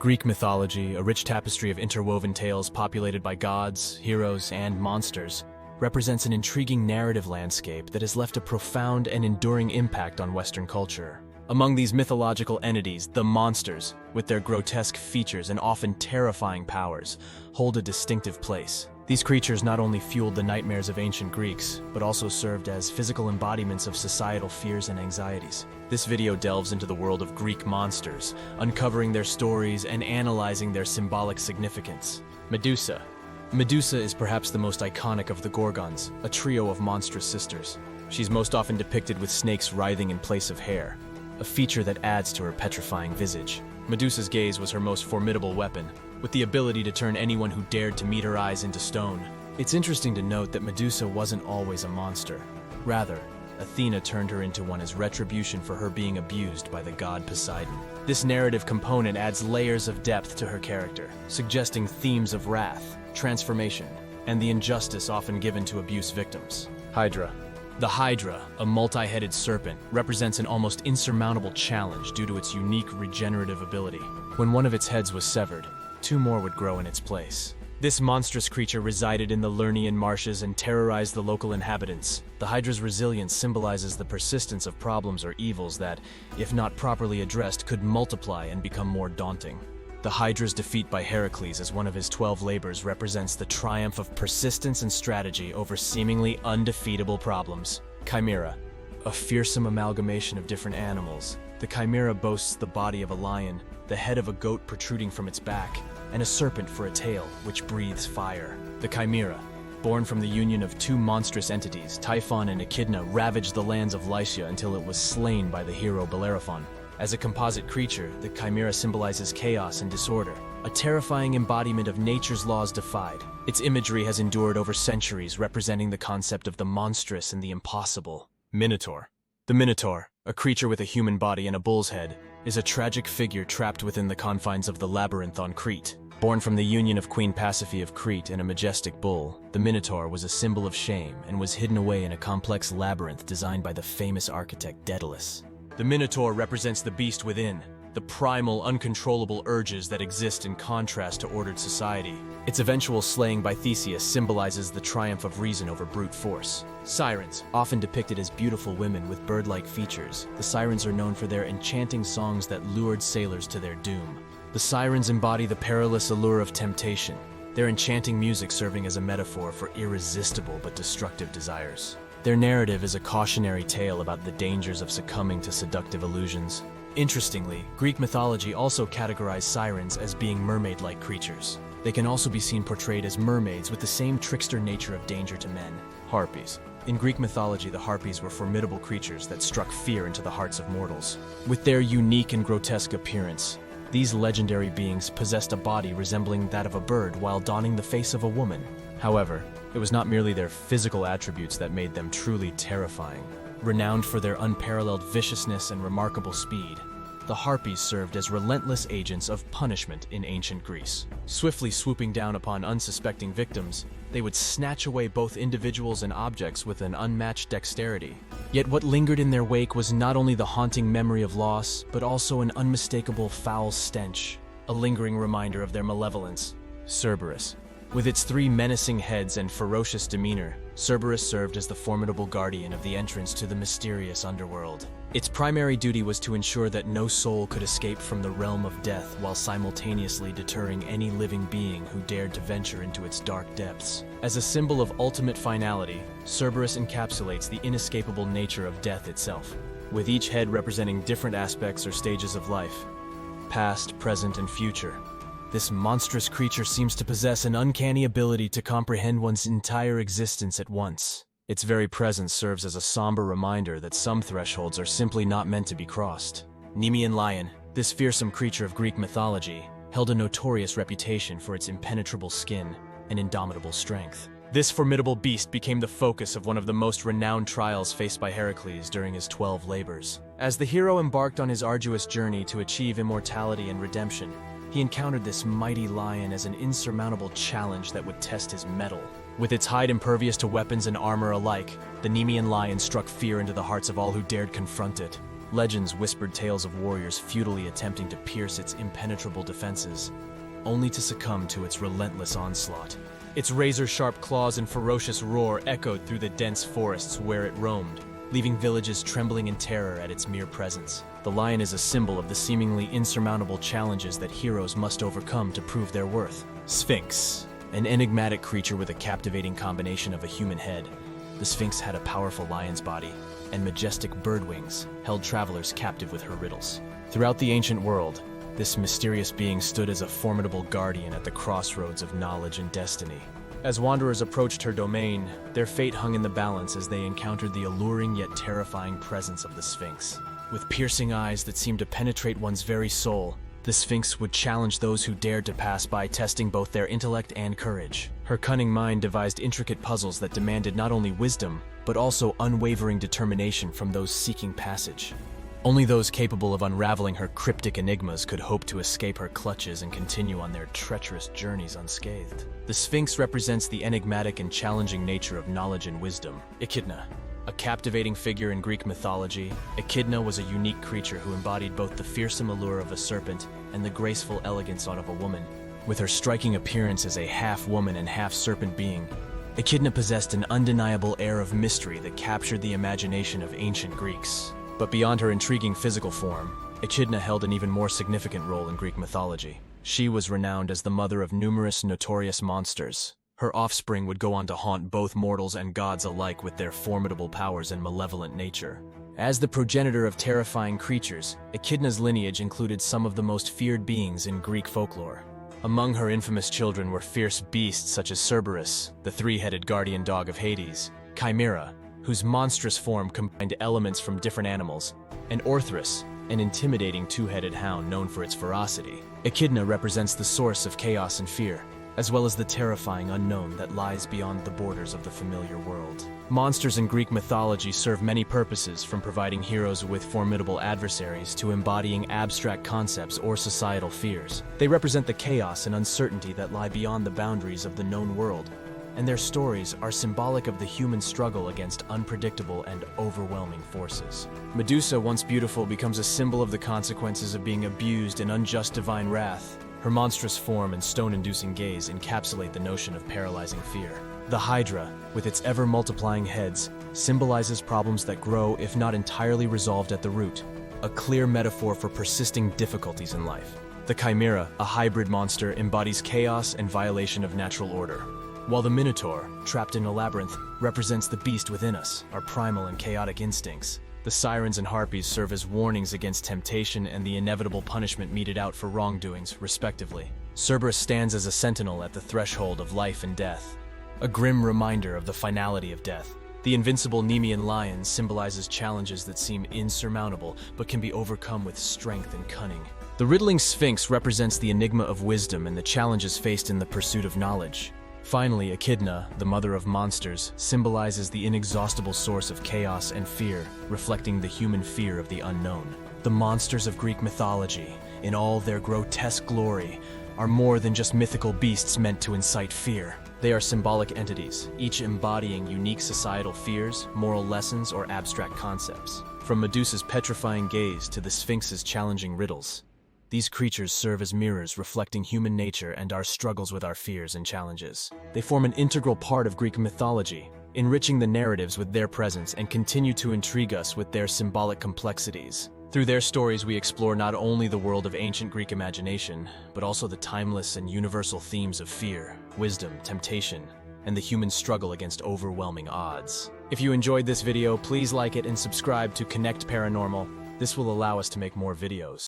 Greek mythology, a rich tapestry of interwoven tales populated by gods, heroes, and monsters, represents an intriguing narrative landscape that has left a profound and enduring impact on Western culture. Among these mythological entities, the monsters, with their grotesque features and often terrifying powers, hold a distinctive place. These creatures not only fueled the nightmares of ancient Greeks, but also served as physical embodiments of societal fears and anxieties. This video delves into the world of Greek monsters, uncovering their stories and analyzing their symbolic significance. Medusa. Medusa is perhaps the most iconic of the Gorgons, a trio of monstrous sisters. She's most often depicted with snakes writhing in place of hair, a feature that adds to her petrifying visage. Medusa's gaze was her most formidable weapon, with the ability to turn anyone who dared to meet her eyes into stone. It's interesting to note that Medusa wasn't always a monster. Rather, Athena turned her into one as retribution for her being abused by the god Poseidon. This narrative component adds layers of depth to her character, suggesting themes of wrath, transformation, and the injustice often given to abuse victims. Hydra. The Hydra, a multi-headed serpent, represents an almost insurmountable challenge due to its unique regenerative ability. When one of its heads was severed, two more would grow in its place. This monstrous creature resided in the Lernaean marshes and terrorized the local inhabitants. The Hydra's resilience symbolizes the persistence of problems or evils that, if not properly addressed, could multiply and become more daunting. The Hydra's defeat by Heracles as one of his 12 labors represents the triumph of persistence and strategy over seemingly undefeatable problems. Chimera. A fearsome amalgamation of different animals, the Chimera boasts the body of a lion, the head of a goat protruding from its back, and a serpent for a tail, which breathes fire. The Chimera, born from the union of two monstrous entities, Typhon and Echidna, ravaged the lands of Lycia until it was slain by the hero Bellerophon. As a composite creature, the Chimera symbolizes chaos and disorder, a terrifying embodiment of nature's laws defied. Its imagery has endured over centuries, representing the concept of the monstrous and the impossible. Minotaur. The Minotaur, a creature with a human body and a bull's head, is a tragic figure trapped within the confines of the labyrinth on Crete. Born from the union of Queen Pasiphae of Crete and a majestic bull, the Minotaur was a symbol of shame and was hidden away in a complex labyrinth designed by the famous architect Daedalus. The Minotaur represents the beast within, the primal, uncontrollable urges that exist in contrast to ordered society. Its eventual slaying by Theseus symbolizes the triumph of reason over brute force. Sirens, often depicted as beautiful women with bird-like features, the sirens are known for their enchanting songs that lured sailors to their doom. The sirens embody the perilous allure of temptation, their enchanting music serving as a metaphor for irresistible but destructive desires. Their narrative is a cautionary tale about the dangers of succumbing to seductive illusions. Interestingly, Greek mythology also categorized sirens as being mermaid-like creatures. They can also be seen portrayed as mermaids with the same trickster nature of danger to men. Harpies. In Greek mythology, the Harpies were formidable creatures that struck fear into the hearts of mortals. With their unique and grotesque appearance, these legendary beings possessed a body resembling that of a bird while donning the face of a woman. However, it was not merely their physical attributes that made them truly terrifying. Renowned for their unparalleled viciousness and remarkable speed, the Harpies served as relentless agents of punishment in ancient Greece. Swiftly swooping down upon unsuspecting victims, they would snatch away both individuals and objects with an unmatched dexterity. Yet what lingered in their wake was not only the haunting memory of loss, but also an unmistakable foul stench, a lingering reminder of their malevolence. Cerberus. With its three menacing heads and ferocious demeanor, Cerberus served as the formidable guardian of the entrance to the mysterious underworld. Its primary duty was to ensure that no soul could escape from the realm of death while simultaneously deterring any living being who dared to venture into its dark depths. As a symbol of ultimate finality, Cerberus encapsulates the inescapable nature of death itself, with each head representing different aspects or stages of life: past, present, and future. This monstrous creature seems to possess an uncanny ability to comprehend one's entire existence at once. Its very presence serves as a somber reminder that some thresholds are simply not meant to be crossed. Nimian Lion, this fearsome creature of Greek mythology, held a notorious reputation for its impenetrable skin and indomitable strength. This formidable beast became the focus of one of the most renowned trials faced by Heracles during his 12 labors. As the hero embarked on his arduous journey to achieve immortality and redemption, he encountered this mighty lion as an insurmountable challenge that would test his mettle. With its hide impervious to weapons and armor alike, the Nimian Lion struck fear into the hearts of all who dared confront it. Legends whispered tales of warriors futilely attempting to pierce its impenetrable defenses, only to succumb to its relentless onslaught. Its razor-sharp claws and ferocious roar echoed through the dense forests where it roamed, leaving villages trembling in terror at its mere presence. The lion is a symbol of the seemingly insurmountable challenges that heroes must overcome to prove their worth. Sphinx, an enigmatic creature with a captivating combination of a human head. The Sphinx had a powerful lion's body, and majestic bird wings held travelers captive with her riddles. Throughout the ancient world, this mysterious being stood as a formidable guardian at the crossroads of knowledge and destiny. As wanderers approached her domain, their fate hung in the balance as they encountered the alluring yet terrifying presence of the Sphinx. With piercing eyes that seemed to penetrate one's very soul, the Sphinx would challenge those who dared to pass by, testing both their intellect and courage. Her cunning mind devised intricate puzzles that demanded not only wisdom, but also unwavering determination from those seeking passage. Only those capable of unraveling her cryptic enigmas could hope to escape her clutches and continue on their treacherous journeys unscathed. The Sphinx represents the enigmatic and challenging nature of knowledge and wisdom. Echidna. A captivating figure in Greek mythology, Echidna was a unique creature who embodied both the fearsome allure of a serpent and the graceful elegance of a woman. With her striking appearance as a half-woman and half-serpent being, Echidna possessed an undeniable air of mystery that captured the imagination of ancient Greeks. But beyond her intriguing physical form, Echidna held an even more significant role in Greek mythology. She was renowned as the mother of numerous notorious monsters. Her offspring would go on to haunt both mortals and gods alike with their formidable powers and malevolent nature. As the progenitor of terrifying creatures, Echidna's lineage included some of the most feared beings in Greek folklore. Among her infamous children were fierce beasts such as Cerberus, the three-headed guardian dog of Hades, Chimera, whose monstrous form combined elements from different animals, and Orthrus, an intimidating two-headed hound known for its ferocity. Echidna represents the source of chaos and fear, as well as the terrifying unknown that lies beyond the borders of the familiar world. Monsters in Greek mythology serve many purposes, from providing heroes with formidable adversaries to embodying abstract concepts or societal fears. They represent the chaos and uncertainty that lie beyond the boundaries of the known world, and their stories are symbolic of the human struggle against unpredictable and overwhelming forces. Medusa, once beautiful, becomes a symbol of the consequences of being abused in unjust divine wrath. Her monstrous form and stone-inducing gaze encapsulate the notion of paralyzing fear. The Hydra, with its ever-multiplying heads, symbolizes problems that grow if not entirely resolved at the root, a clear metaphor for persisting difficulties in life. The Chimera, a hybrid monster, embodies chaos and violation of natural order, while the Minotaur, trapped in a labyrinth, represents the beast within us, our primal and chaotic instincts. The sirens and harpies serve as warnings against temptation and the inevitable punishment meted out for wrongdoings, respectively. Cerberus stands as a sentinel at the threshold of life and death, a grim reminder of the finality of death. The invincible Nimian Lion symbolizes challenges that seem insurmountable but can be overcome with strength and cunning. The riddling Sphinx represents the enigma of wisdom and the challenges faced in the pursuit of knowledge. Finally, Echidna, the mother of monsters, symbolizes the inexhaustible source of chaos and fear, reflecting the human fear of the unknown. The monsters of Greek mythology, in all their grotesque glory, are more than just mythical beasts meant to incite fear. They are symbolic entities, each embodying unique societal fears, moral lessons, or abstract concepts. From Medusa's petrifying gaze to the Sphinx's challenging riddles, these creatures serve as mirrors reflecting human nature and our struggles with our fears and challenges. They form an integral part of Greek mythology, enriching the narratives with their presence and continue to intrigue us with their symbolic complexities. Through their stories, we explore not only the world of ancient Greek imagination, but also the timeless and universal themes of fear, wisdom, temptation, and the human struggle against overwhelming odds. If you enjoyed this video, please like it and subscribe to Connect Paranormal. This will allow us to make more videos.